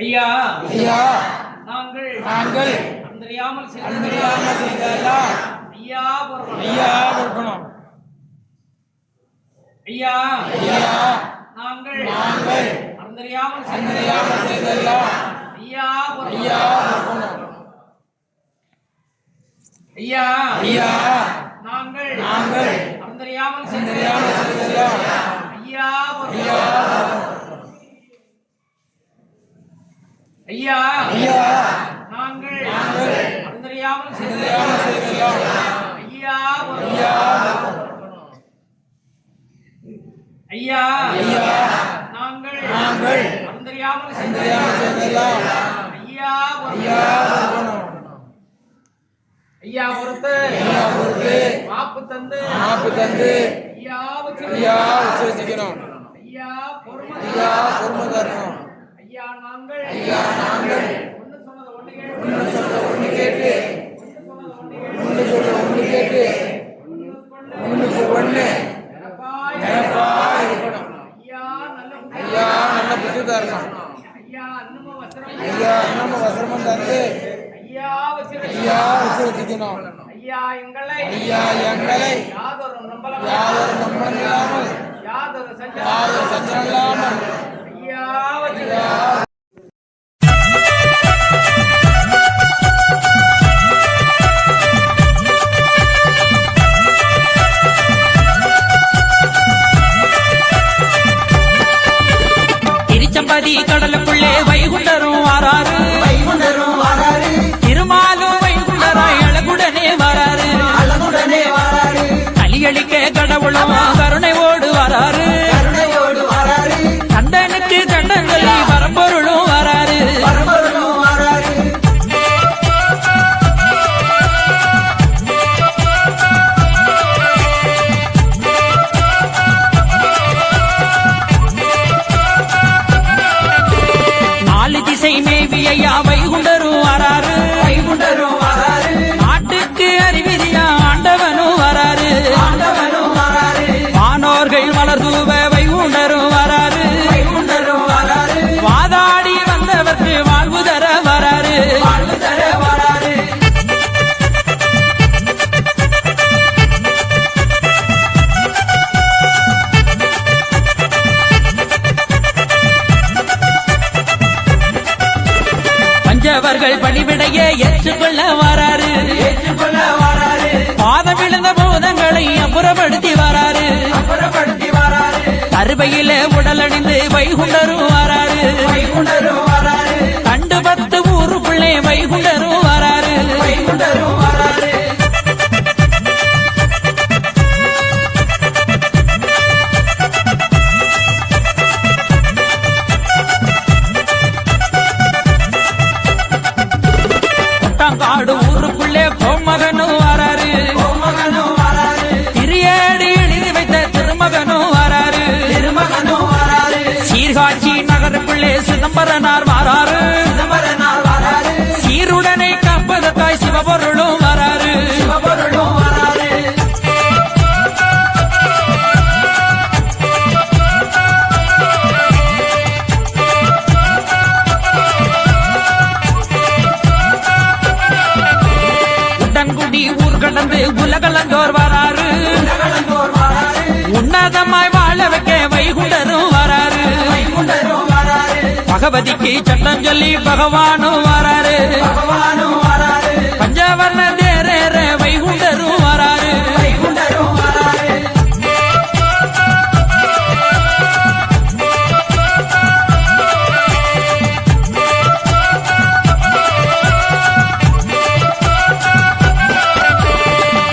ஐயா ஐயா நாங்கள் அந்தரியாமல் செய்ததெல்லாம் ஐயா பொறுக்கணும். ஐயா ஐயா நாங்கள் அந்தரியாமல் செய்ததெல்லாம் ஐயா பொறுக்கணும். ஐயா ஐயா நாங்கள் அந்தரியாமல் செய்ததெல்லாம் ஐயா ஐயா ஐயா நாங்கள் அந்தரியாமல் செய்ததெல்லாம் ஐயா ஐயா ஐயா நாங்கள் அந்தரியாமல் செய்ததெல்லாம் ஐயா ஐயா பொறுத்து மாப்பு தந்து ஐயா வச்சிருக்கணும். ஐயா பொறுமை தரணும். ஐயா நாங்கள் ஒன்று சொன்னது ஒன்று கேட்டு ஒன்று கேட்டு ஒன்றுக்கு ஒன்று இருக்கணும். ஐயா நல்ல புத்தி தரணும். ஐயா நம்ம வசரமும் தந்து ஐயா வச்சிருக்கணும். ஐயா எங்களை யாதொரு நம்பலம் இல்லாமல் யாதொரு சஞ்சலம் இல்லாமல் ஐயா வச்சிருக்கணும். திருச்சம்பதி கடலுக்குள்ளே வைகுண்டரும் வாராரு திருமாலும் வைகுண்டராய் அழகுடனே வராரு கலியளிக்க கடவுளும் கருணையோடு வராரு கண்டனுக்கு கண்டங்களை பரம்பொருளும் வராரு நாலு திசை மேவியா வைகுண்டரும் வராரு நாட்டுக்கு அறிவிதியா ஆண்டவனும் வராரு வானோர்கள் வளர்தூவ வைகுண்டரும் வராரு வாதாடி வந்தவர்க்கு வாழ்வு தர வராரு பஞ்சவர்கள் பணிவிடைய ஏற்றுக்கொள்ள வராரு பாதம் விழுந்த பூதங்களை அப்புறப்படுத்தி வராரு கருவையில உடலணிந்து வைகுண்டரும் வராரு கண்டு 10 ஊருக்குள்ளே வைகுண்டரும் வராரு கொட்டாங்காடு ஊருக்குள்ளே கோமகனும் வராரு திரியேடி எழுதி வைத்த திருமகனும் வராரு சீர்காட்சி நகருக்குள்ளே சிதம்பரனார் வராரு சீருடனை காப்பதற்காய் சிவபொருளும் வராரு உடன்குடி ஊர் கடந்து உலகளந்தோர் வராரு உன்னதமாய் வாழ வைக்க வைகுண்டரும் வராரு. பகவதிக்கு சட்டம் சொல்லி பகவானும் வராரு. பஞ்சவர்ண தேரேற வைகுண்டரும் வராரு.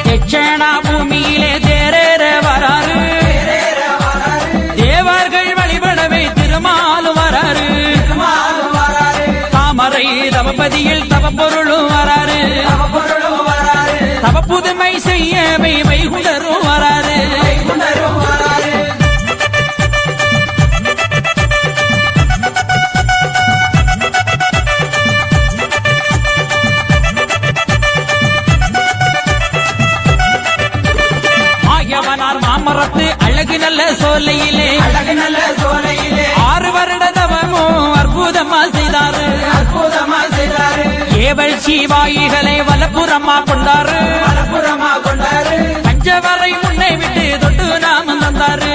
தட்சணா பூமியிலே தேரேற வராரு. தேவர்கள் வழிபடவே திருமாலும் வராரு. தாமரை தவபதியில் தவப்பொருளும் வராரு. தவப்புதுமை செய்யவே வைகுண்டரும் வராரு. ஆயவனார் மாமரத்து அழகு நல்ல சோலையிலே 6 வருட தவமும் அற்புதமா செய்தாரு. ஏவல் சிவாயிகளை வலப்புறமா கொண்டாரு. பஞ்சவரை முன்னை விட்டு தொட்டு நாமம் தந்தாரு.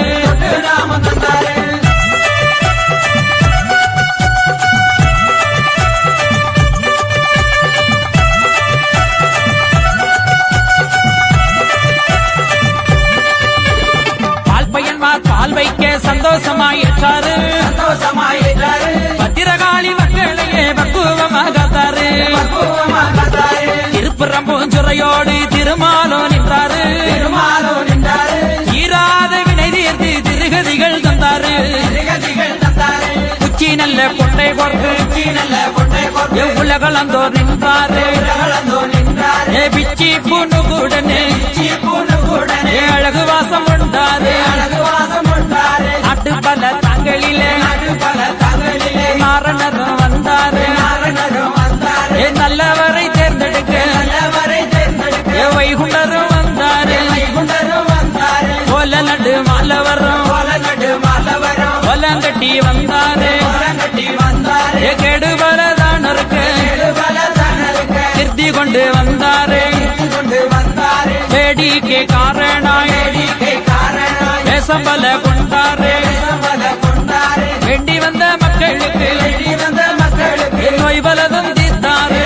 பால் வைக்க சந்தோஷமாயிற்றாரு. பத்திரகாளி மக்களையே பக்குவமாகத்தாரு. திருப்புறம்பூஞ்சுரையோடு திருமாலோ நின்றாரு. ஈராத வினை தீர்த்து திருகதிகள் தந்தாரு. உச்சி நல்ல கொண்டை கொண்டு உலகளந்தோர் நின்றாரு. பிச்சி பூணுகுடனே அழகு வாசம் உண்டாரு. நாட்டு பல தங்களிலே நாரணரும் வந்தாரு. நல்லவரை தேர்ந்தெடுக்க வைகுண்டரும் வந்தாரு. கோல நடு மாலவரும் கோலங்கட்டி வந்தாரு. கெடுபலதானருக்கு திருத்தி கொண்டு வந்தாரு. வேடிக்கை காரணாய் தேசபல கொண்டாரு. வேண்டி வந்த மக்களுக்கு நோய் பலதும் தீர்த்தாரு.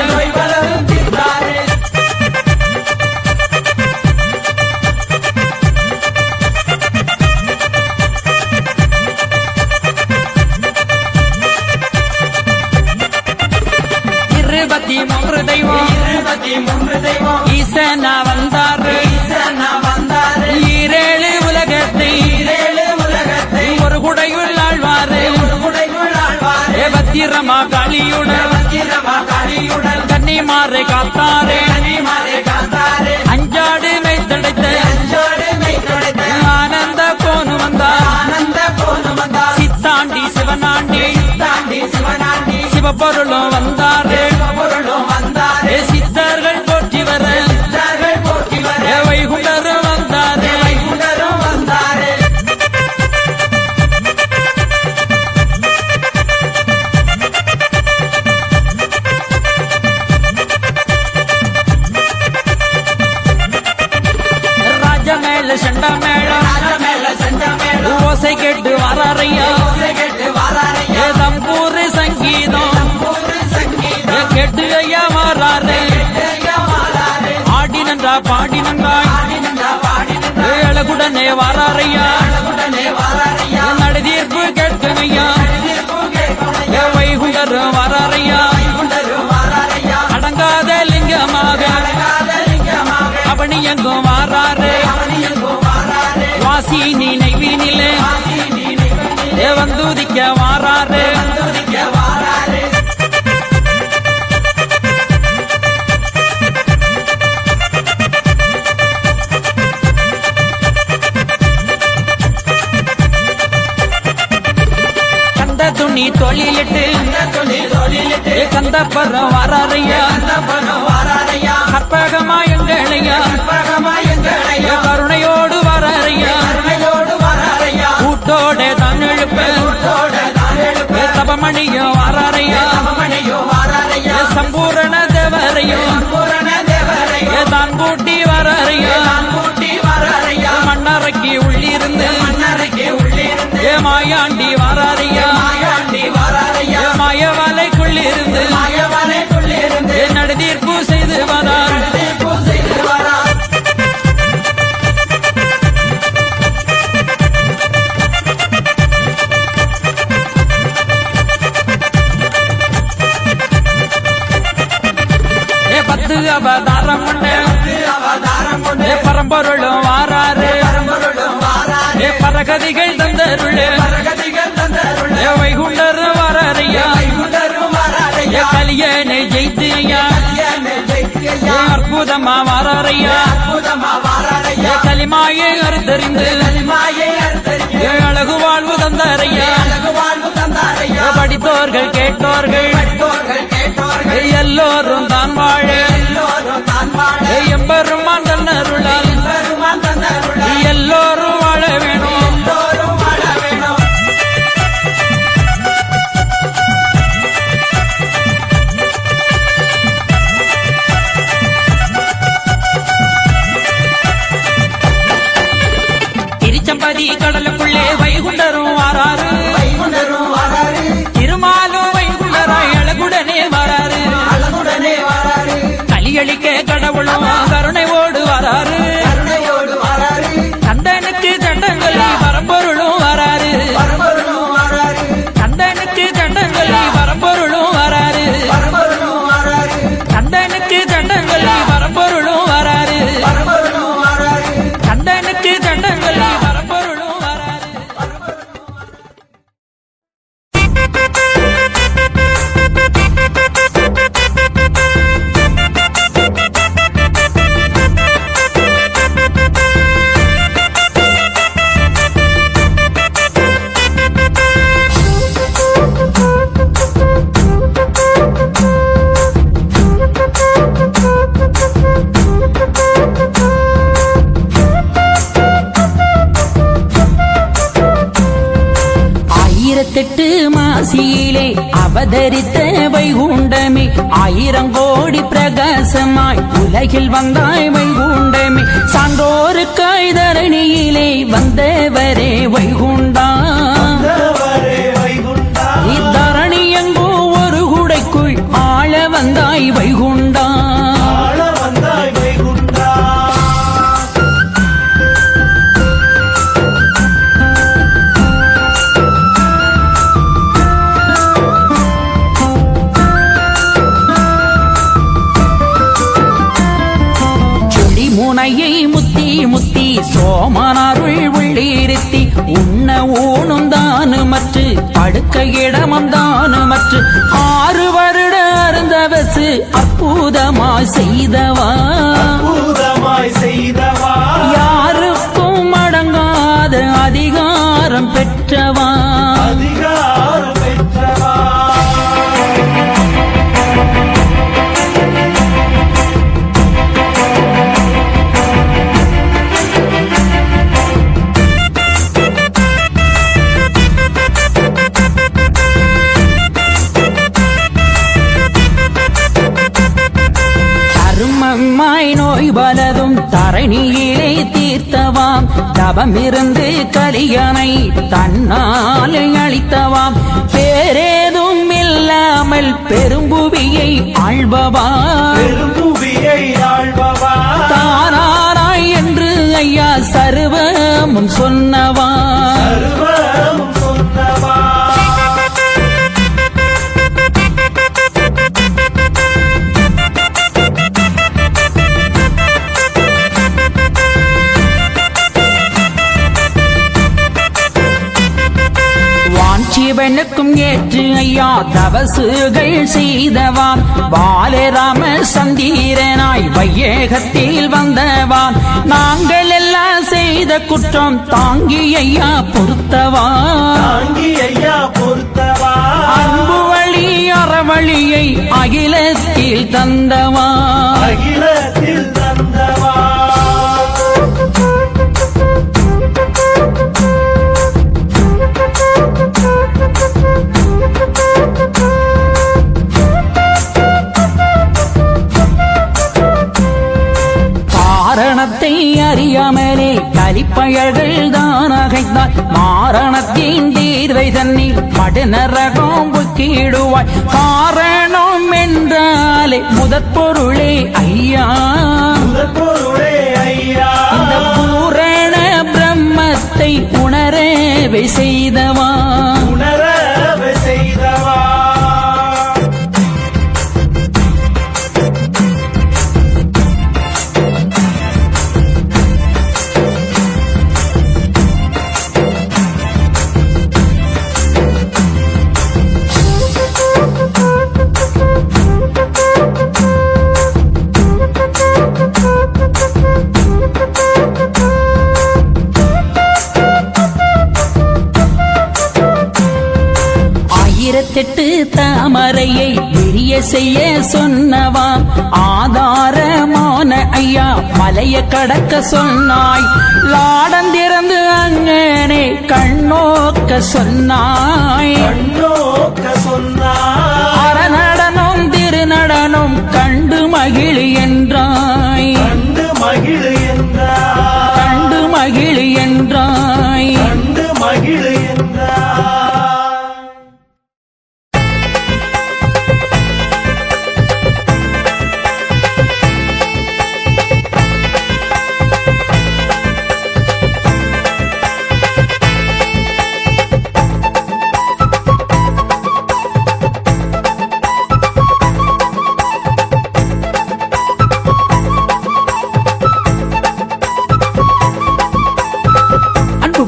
இருபத்தி மூன்று தெய்வம் ஈசனா வந்தாரு. 7 உலகத்தை ஒரு குடையுள் ஆழ்வாரு. பத்திரமா காளியுடன் கன்னிமாரை காத்தாரு. அஞ்சாடு மைத்தடைத்த ஆனந்த கோனு வந்தார். சித்தாண்டி சிவனாண்டி சிவபொருளும் வந்தாரு. சித்தர்கள் போற்றி வர வைகுண்டரும் வந்தாரு. ராஜமேல செண்ட மேளம் ஓசை கேட்டு வாரையா. தம்பூர் சங்கீதம் கேட்டு ஐயா மாறாரு. ஆடி நன்றா பாடி நன்றாய் அழகுடனே வாரையா. நடுதீர்ப்பு கேட்கமையா வைகுண்டரும் வாரையா. அடங்காத லிங்கமாக அவனி எங்கும் வாராரு. வாசி நினைவினிலே வந்துதிக்க வாராரு. கந்த துணி தொழிலிட்டு கந்தப்பரம் வாரையா. கற்பகமா எங்களையா கருணையோடு வாரையா. கூட்டோட தான் எழுப்ப தபமணியும் வாரையா. சம்பூரண தேவரையும் தான் கூட்டி வாரையா. மண்ணறைக்கு உள்ளிருந்து அவதாரம் கொண்டு பரம்பொருளும் வாராரு பரகதிகள் தந்தருளே வைகுண்டர் வாரையா கலியனை ஜெயித்து ஐயா அற்புதமா வாரையா களிமாயை அறுத்தறிந்து அழகு வாழ்வு தந்தாரையா படித்தோர்கள் கேட்டோர்கள் எல்லோரும் தான் வாழ எம்பெருமான் தன்னருளால் எல்லோரும் வாழ வேணும். திருச்சம்பதி கடலுக்குள்ளே வைகுண்டரும் வாராரு திருமாலும் வைகுண்டராய் அழகுடனே வாராரு கலியளிக்க கடவுளும் கருணையோடு வாராரு கந்தனுக்கு தண்டங்களை வரம்பொருளும் வாராரு கந்தனுக்கு தண்டங்களை வரம்பொருளும் வாராரு கந்தனுக்கு தண்டங்களை வரம்பொருளும் வாராரு கந்தனுக்கு தண்டங்களை வரம்பொருளும் வாராரு. ஆயிரத்தெட்டு மாசியிலே அவதரித்த வைகுண்டமே ஆயிரம் கோடி பிரகாசமாய் உலகில் வந்தாய் வைகுண்டமே சான்றோருக்காய் தரணியிலே வந்தவரே வைகுண்டா இத்தரணி எங்கோ ஒரு குடைக்குள் ஆள வந்தாய் வைகுண்டா முனையை முத்தி முத்தி சோமனாருள் உள்ளிருத்தி உண்ண ஊனும் தானுமற்று படுக்க இடமும் தானுமற்று 6 வருட அருந்தவசு அற்புதமாய் செய்தவா யாருக்கும் அடங்காத அதிகாரம் பெற்றவா நோய் பலதும் தரணியிலே தீர்த்தவாம் தவமிருந்து கலியனை தன்னால் அளித்தவாம் பேரேதும் இல்லாமல் பெரும்புவியை ஆள்பவா தானாராய் என்று ஐயா சர்வமும் சொன்னவா சிவனுக்கும் ஏற்று ஐயா தவசுகள் செய்தவான் பாலராம சந்தீரனாய் வையகத்தில் வந்தவான் நாங்கள் எல்லாம் செய்த குற்றம் தாங்கி ஐயா பொறுத்தவா அன்பு வழி அறவழியை அகிலத்தில் தந்தவா காரணத்தை அறியாமலே கலிப்பயல்கள் தான் அகைத்தாய் மாரணத்தின் தீர்வை தண்ணீர் மடுநரகம் புக்கிடுவாய் காரணம் என்றாலே முதற்பொருளே ஐயா இந்த பூரண பிரம்மத்தை உணரவே செய்தவா 28 தாமரையை விரிய செய்ய சொன்னவாம் ஆதாரமான ஐயா மலைய கடக்க சொன்னாய் லாடந்திறந்து அங்கனே கண்ணோக்க சொன்னாய் அறநடனம் திருநடனம் கண்டு மகிழ் என்றாய் கண்டு மகிழ் என்றாய்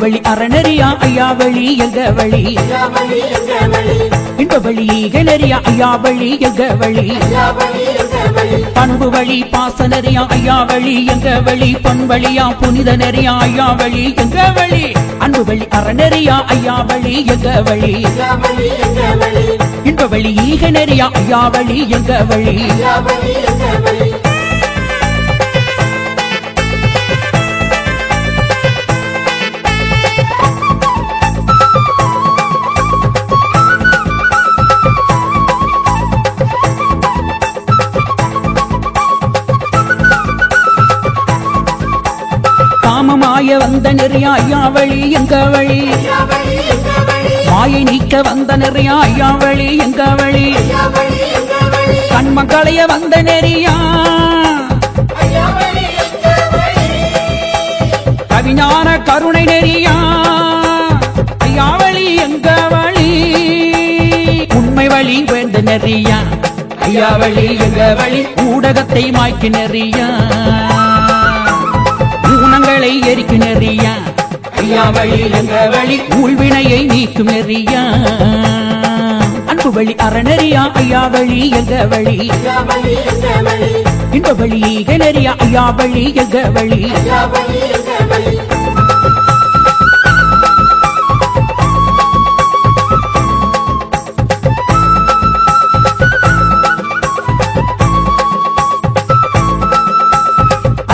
வழி அறநெறியா ஐயா வழி எங்க வழி இன்ப வழி ஈகநெறியா ஐயா வழி எங்க வழி பண்பு வழி பாசனறியா ஐயா வழி எங்க வழி பொன் வழியா புனித நெறியா ஐயா வழி எங்க வழி அன்பு வழி அறநெறியா ஐயா வழி எங்க வழி இன்ப வழி ஈகநெறியா ஐயா வழி எங்க வழி மாய வந்த நெறியா ஐயா வழி எங்க வழி மாயை நீக்க வந்த நெறியா ஐயா வழி எங்க வழி கண்மக்களைய வந்த நெறியா கவிஞான கருணை நெறியா ஐயா வழி எங்க வழி உண்மை வழி வேண்ட நெறியா ஐயா வழி எங்க வழி ஊடகத்தை மாய்க்கு நெறியா ஊனங்களை எரிக்கும் நெறியா ஐயா வழி எங்க வழி ஊழ்வினையை நீக்கும் நெறியா அன்பு வழி அறநெறியா ஐயா வழி எங்க வழி இன்ப வழி ஈகநெறியா ஐயா வழி எங்க வழி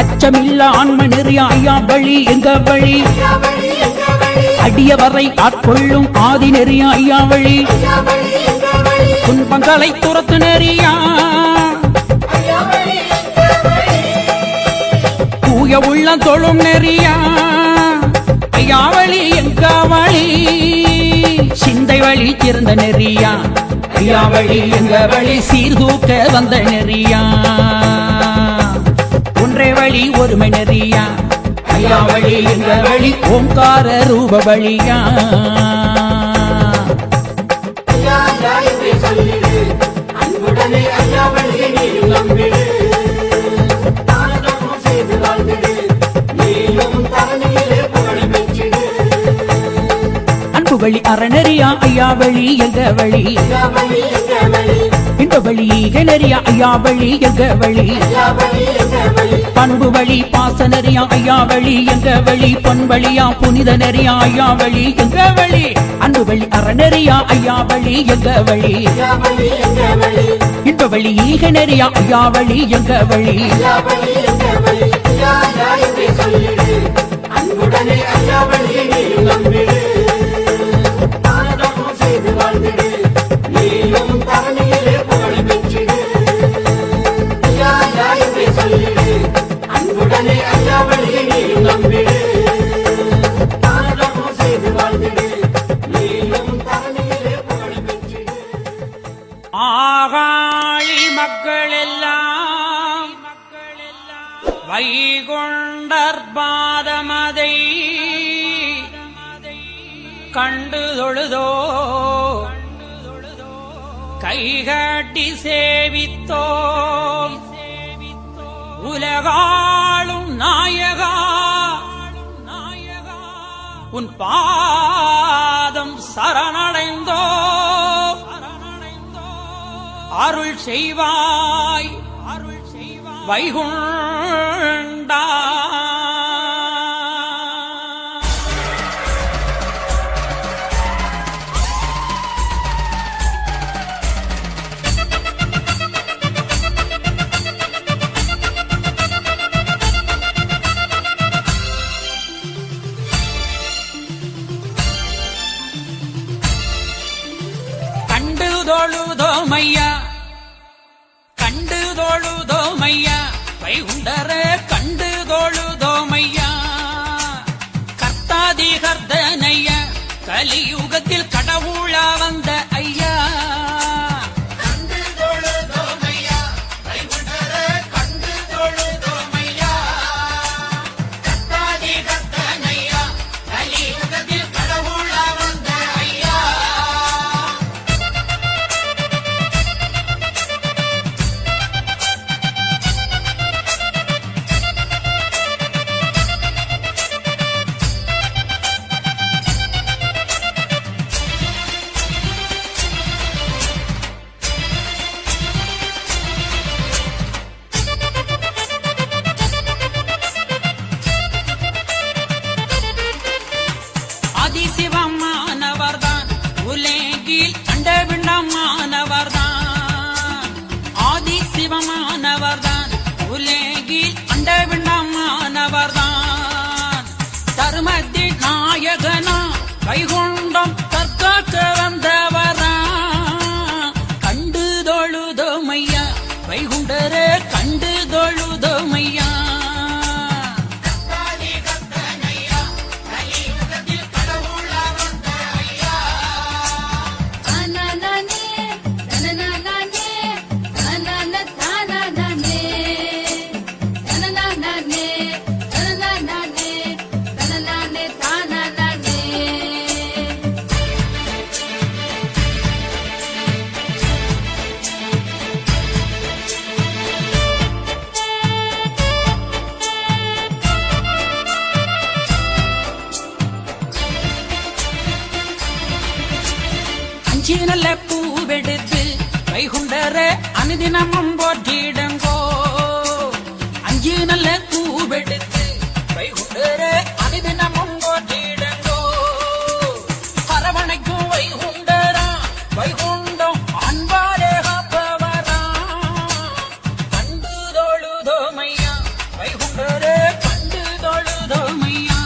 அச்சமில்ல ஆன்ம நெறியா ஐயா வழி எங்க வழி அடியவரை ஆட்கொள்ளும் ஆதி நெறியா ஐயா வழி துன்பங்களை துரத்து நெறியா தூய உள்ளம் தொழும் நெறியா ஐயா வழி எங்க வழி சிந்தை வழி திறந்த நெறியா ஐயா வழி எங்க வழி சீர்தூக்க வந்த நெறியா ஒன்றே வழி ஒருமை நெறியா ஐயா வழி எங்க வழி ஓங்கார ரூப வழியா அன்பு வழி அறநெறியா ஐயா வழி எங்க வழி இன்ப வழி ஈகநெறியா ஐயா வழி எங்க வழி பண்பு வழி பாசனறியா ஐயா வழி எங்க வழி பொன் வழியா புனித நெறியா ஐயா வழி எங்க வழி அன்பு வழி அறநெறியா ஐயா வழி எங்க வழி இன்ப வழி ஈகநெறியா ஐயா வழி எங்க வழி ஆகாளி மக்கள் எல்லாம் வைகுண்டர் பாதமதை கண்டு தொழுதோ கைகாட்டி சேவித்தோ உலகாளும் நாயகா உன் பாதம் சரணடைந்தோ அருள் செய்வாய் வைகுண்டா. வைகுண்டரே கண்டு தொழுதோமையா கர்த்தாதி கர்த்தனையா கலியுகத்தில் கடவுளா வந்த ஐயா கண்டு தொழுதோமையா வைகுண்டரே கண்டு தொழுதோமையா கர்த்தாதி கர்த்தனையா கலியுகத்தில் கடவுளா வந்த ஐயா ஆதிசிவமானவர்தான் உலகில் அண்டவிண்டமானவர்தான் ஆதிசிவமானவர்தான் உலகில் அண்டவிண்டமானவர்தான் தர்மத்தின் நாயகனா வைகுண்டம் தற்காக்க வந்தவரா கண்டு தொழுதோமையா வைகுண்டரே கண்டு தொழுதோமையா அஞ்சி நல்ல பூவெடுத்து வைகுண்டரே அனுதினமும் போற்றிடுங்கோ அஞ்சு நல்ல பூவெடுத்து வைகுண்டரே அனுதினமும் போற்றிடுங்கோ அரவணைக்கும் வைகுண்டரா வைகுண்டம் அன்பாலே காப்பவரா கண்டு தொழுதோமையா வைகுண்டரே கண்டு தொழுதோமையா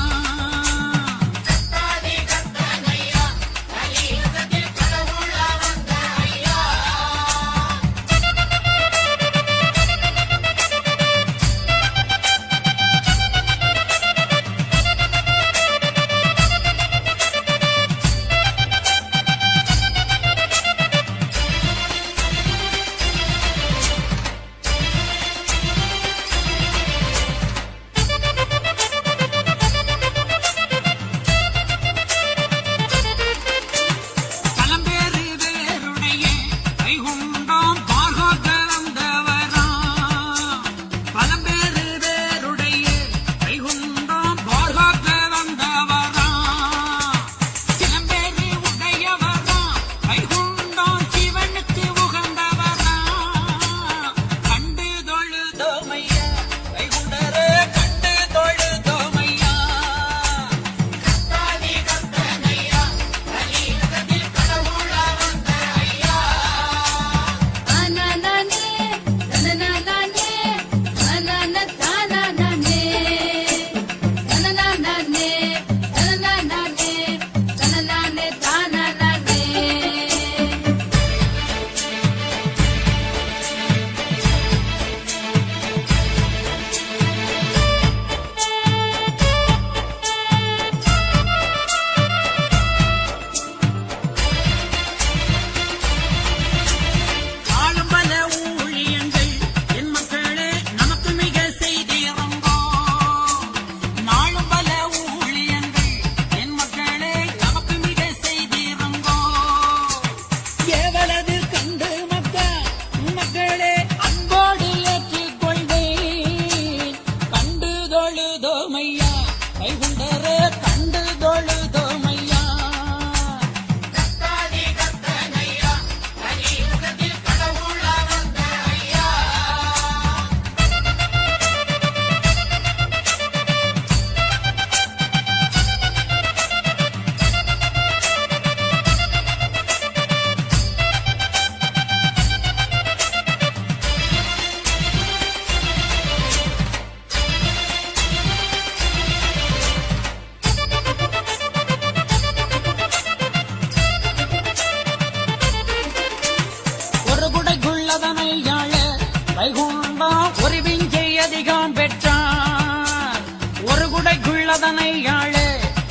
அதனை ஆளு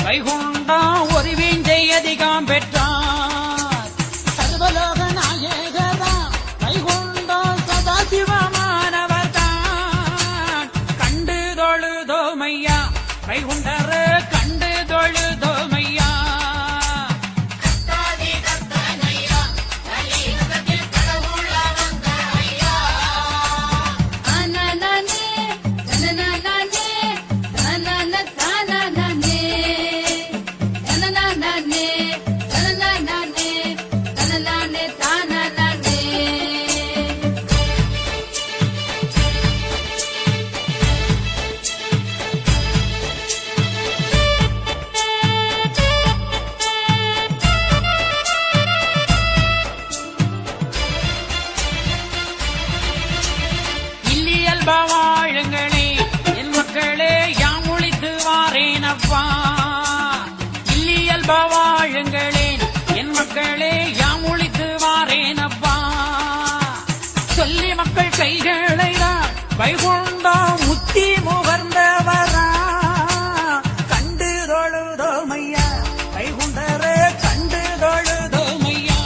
வைகுண்டம் ஒரு வீஞ்சை அதிகம் பெற்றார் சர்வலோக நாயகதான் வைகுண்டம் சதாசிவமானவர் தான் கண்டு தொழுதோமையா வைகுண்டரு கண்டு தொழுதோமையா வாழுங்களே என் மக்களே யாம் ஒழித்து வாரேனப்பா இல்லியல்ப வாழுங்களேன் என் மக்களே யாம் ஒழித்து வாரேனப்பா சொல்லி மக்கள் கைகளை வைகுண்டம் முத்தி முகர்ந்தவரா கண்டு தொழுதோமையா வைகுண்டரே கண்டு தொழுதோமையா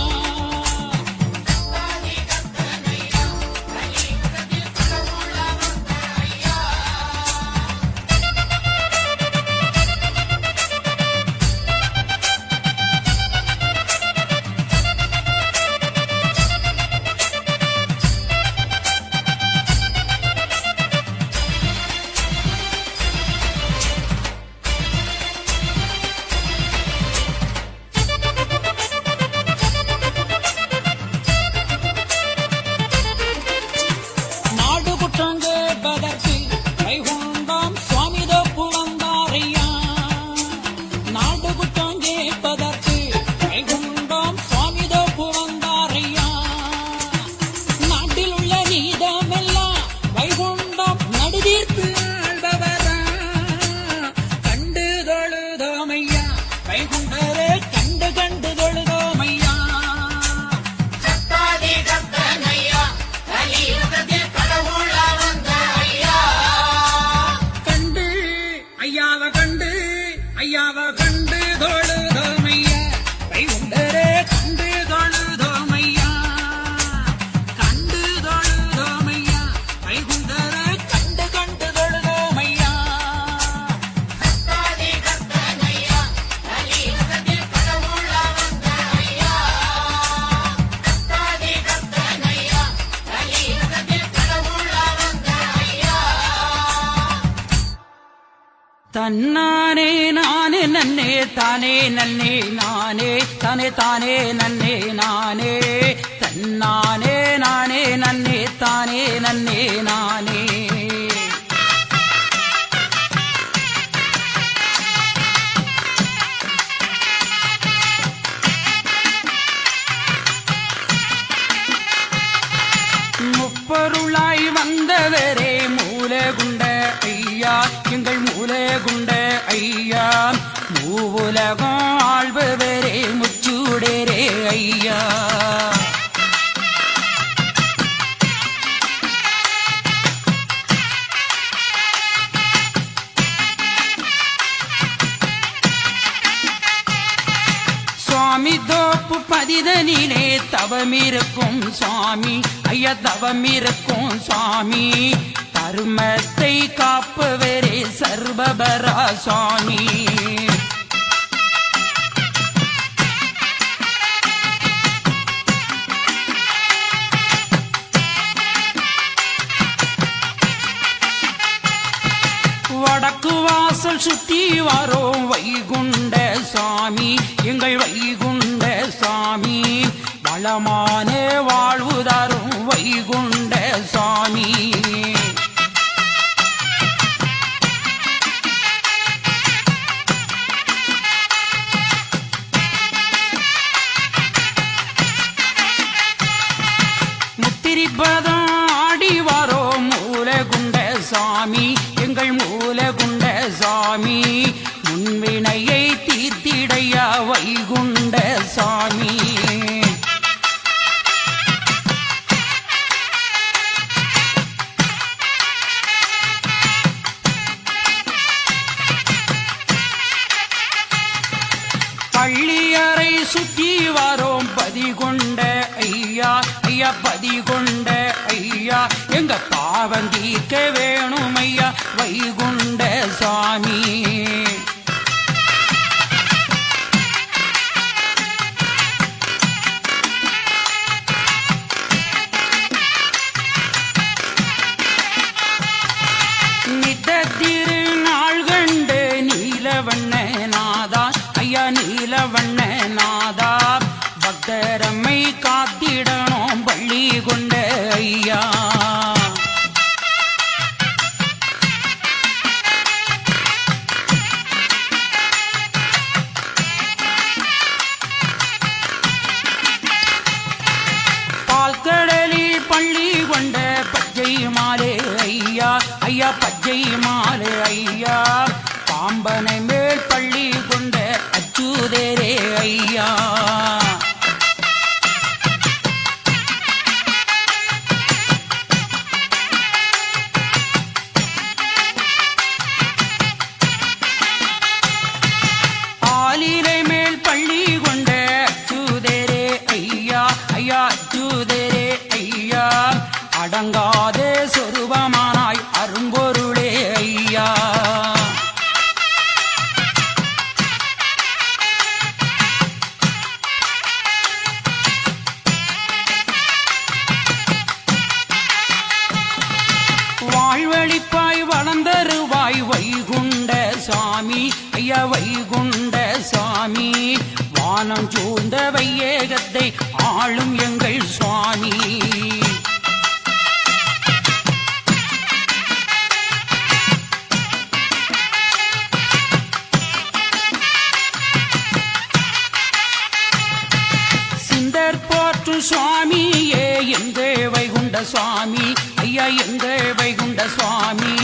தன்னானே நானே நன்னே தானே நன்னே நானே தானே தானே நன்னே நானே தன்னானே நானே நன்னே தானே நன்னே நானே முப்பொருளாய் வந்தவரே மூலகுண்ட ஐயா எங்கள் மூலகுண்ட ஐயா மூவுலகம் ஆள்பவரே முச்சூடரே ஐயா சுவாமி தோப்பு பதிதனிலே தவமிருக்கும் சுவாமி ஐயா தவமிருக்கும் சுவாமி தர்மத்தை காப்பவரே சர்வபரா சுவாமி வடக்கு வாசல் சுத்தி வரோம் வைகுண்ட சாமி எங்கள் வைகுண்ட சாமி வளமான வாழ்வு தரும் வைகுண்ட சாமி முத்திரிப்பதம் ஆடி வரோம் மூலகுண்ட சாமி எங்கள் மூலகுண்ட சாமி முன்வினையை தீர்த்திடையா வைகுண்ட சாமி சுத்தி வரோம் பதிகொண்ட ஐயா ஐயா பதிகொண்ட ஐயா எங்க பாவம் தீர்க்க வேணும் ஐயா வைகுண்ட சாமி திருநாள் கண்டு நீலவண்ண நாதா ஐயா நீலவண்ண நாதா பக்தரம்மை காத்திடணும் பள்ளி கொண்ட ஐயா பால்கடலில் பள்ளி கொண்ட பச்சை மாலே ஐயா ஐயா பச்சை மாலே ஐயா பாம்பனை மேல் பள்ளி கொண்ட அச்சுதேரே ஐயா ஆலிலை மேல் பள்ளி கொண்ட அச்சுதேரே ஐயா ஐயா அச்சுதேரே ஐயா அடங்காதே சொருபமானாய் அரும்பொருளே ஐயா வாழ்வழிப்பாய் வளர்ந்தருவாய் வைகுண்ட சாமி ஐயா வைகுண்ட சாமி வானம் சூழ்ந்த வையகத்தை ஆளும் எங்கள் சுவாமி சிந்தர் போற்றும் சுவாமியே எங்க வைகுண்ட சுவாமி ஐயா எங்க வைகுண்ட சுவாமி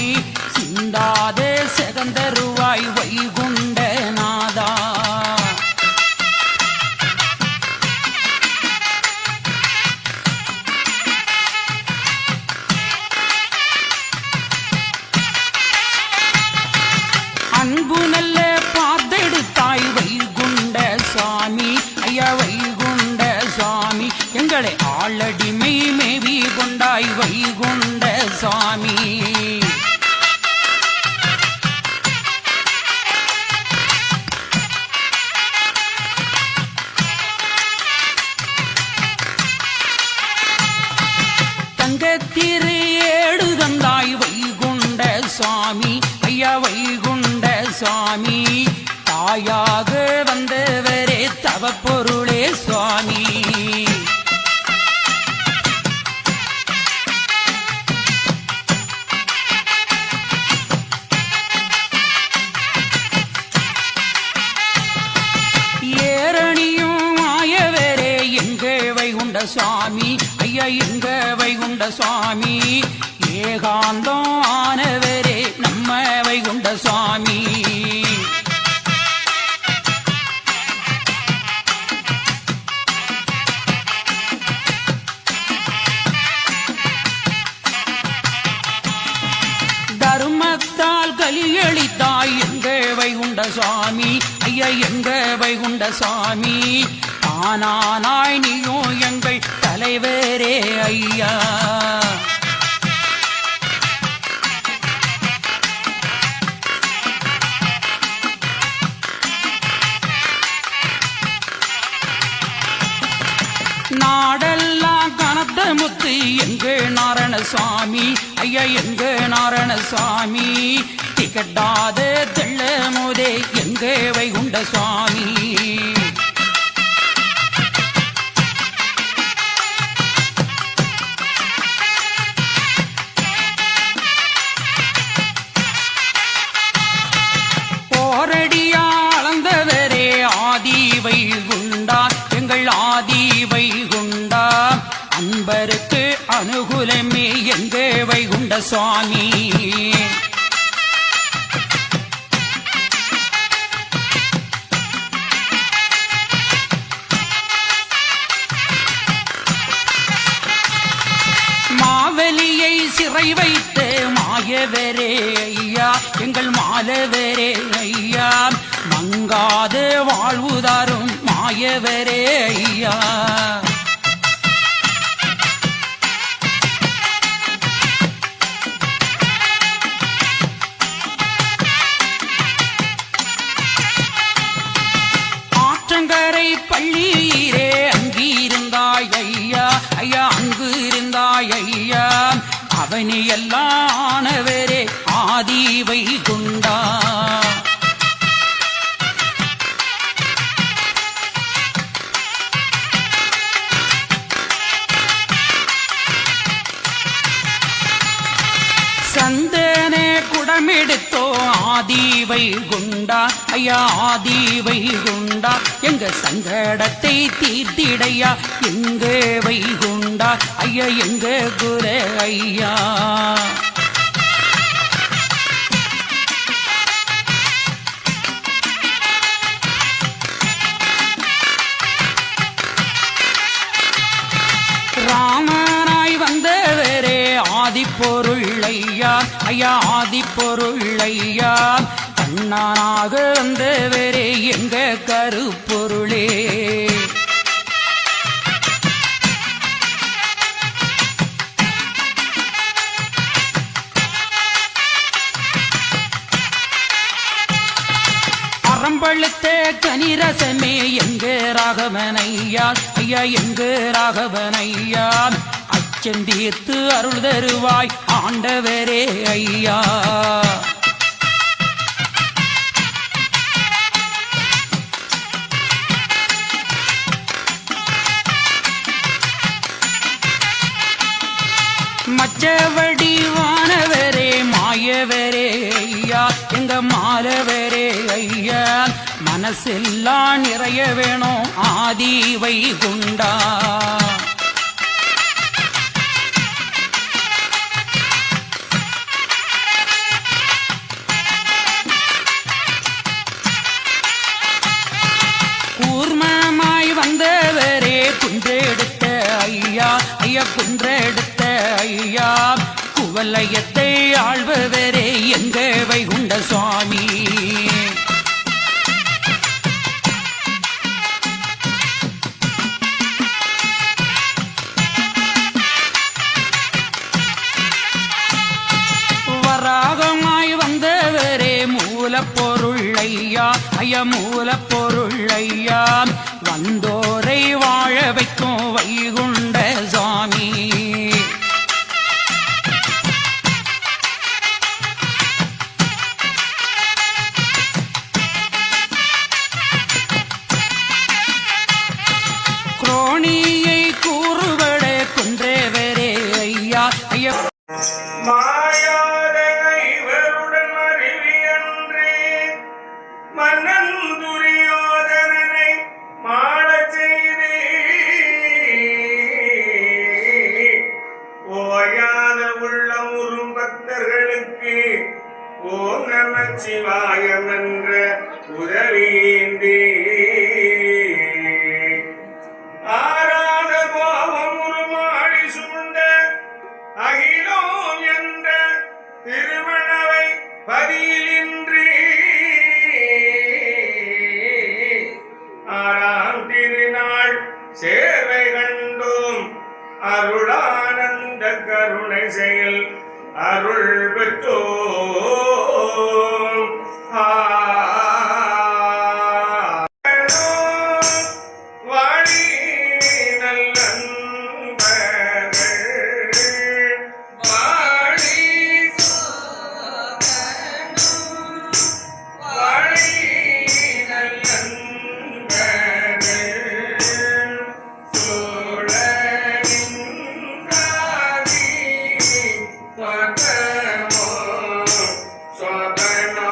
சிந்தாதே செகந்தருவாய் வைகுண்ட நாதா அன்பு நல்ல பார்த்தெடுத்தாய் வைகுண்ட சாமி ஐயா வைகுண்ட சாமி எங்களை ஆளடிமை மேவி கொண்டாய் வைகுண்ட சாமி தங்கத்திரு ஏடு தந்தாய் வைகுண்ட சாமி ஐயா வைகுண்ட சாமி தாயாக வந்தவரே தவ பொருளே சுவாமி ஏரணியும் ஆயவரே எங்க வைகுண்ட சுவாமி ஐயா எங்க வைகுண்ட சுவாமி ஏகாந்தம் ஆனவரே நம்ம வைகுண்ட சுவாமி தர்மத்தால் கலியளித்தாய் எங்க வைகுண்ட சுவாமி ஐயா எங்க வைகுண்ட சுவாமி தானானாய் நீயும் எங்கள் தலைவரே ஐயா நாடெல்லாம் கனத்த முத்து எங்க நாராயணசாமி ஐயா எங்க நாராயணசாமி திகட்டாத தெள்ள மோதே எங்க வைகுண்ட சுவாமி போரடியா அளந்தவரே ஆதி வைகுண்டா எங்கள் ஆதி வைகுண்டா அன்பருக்கு அனுகூலமே எங்க வைகுண்ட சுவாமி மாவலியை சிறை வைத்து மாயவரே ஐயா எங்கள் மாலவரே ஐயா மங்காத வாழ்வு தரும் மாயவரே ஐயா. ஆற்றங்கரை பள்ளியிலே அங்கிருந்தாய் ஐயா, ஐயா அங்கு இருந்தாய் ஐயா. அவனி எல்லாம் ஆனவரே ஆதி வைகுண்டா. சந்தனே குடமெடுத்தோ ஆதி வைகுண்டா ஐயா, ஆதி வைகுண்டா. எங்க சங்கடத்தை தீர்த்திடையா எங்க வைகுண்டா ஐயா, எங்க குல ஐயா. ராமனாய் வந்தவரே ஆதிப்பொருள் ஐயா, ஐயா ஆதிப்பொருள் ஐயா. கண்ணனாக வந்தவரே எங்க கருப்பொருளே. அறம்பழுத்த கனிரசமே எங்க ராகவனையா ஐயா, எங்க ராகவனையா. அச்சம் தீர்த்து அருள் தருவாய் ஆண்டவரே ஐயா. மச்சவடிவானவரே மாயவரே ஐயா, எங்க மாலவரே ஐயா. மனசெல்லாம் நிறைய வேணும் ஆதி வைகுண்டா. கூர்மமாய் வந்தவரே குன்றெடுத்த ஐயா, ஐயா குன்றெடுத்த ஐயா. குவலயத்தை ஆள்பவரே எங்க வைகுண்ட சுவாமி. வராகமாய் வந்தவரே மூலப்பொருள் ஐயா, ஐயா மூலப்பொருள் ஐயா. வந்தோரை வாழ வைக்கும் வைகுண்ட சுவாமி. குரோணியை கூறுவடே குன்றேவரே ஐயா, ஐயா. மாயாதனை இவருடன் அறிவியன்றே மன்னன் துரியோதனனை மாளச் செய்தே. ஓயாத உள்ளமுறும் பக்தர்களுக்கு ஓம் நமச்சிவாயம் என்ற உதவியேந்தே. ஆராத கோபம் உருமாடி சூழ்ந்த அகிலோம் என்ற திருமணவை பதியிலின்றி ஆறாம் திருநாள் சேர்வை கண்டோம். அருளானந்த கருணை செயல் அருள் பெற்றோம். வாழி நல்லன்பர்கள் வாழி வாழி நல்லன்பர்கள் சோழனின் காதி பதமோ சொதனோ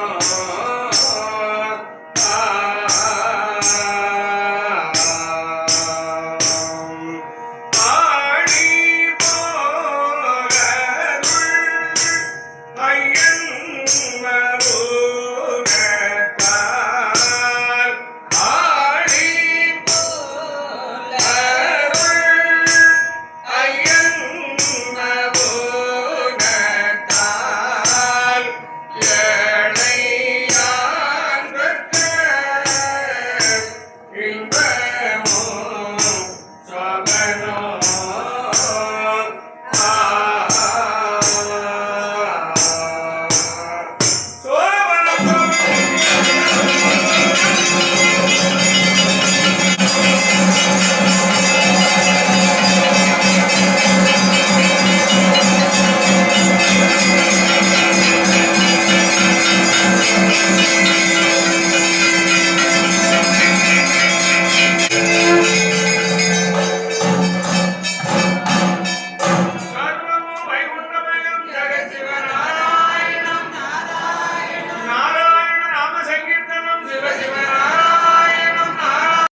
ஆடி போரருள் ஐயன் மருகத்தால் ஆடி போரருள் ஐயன் மருகத்தால்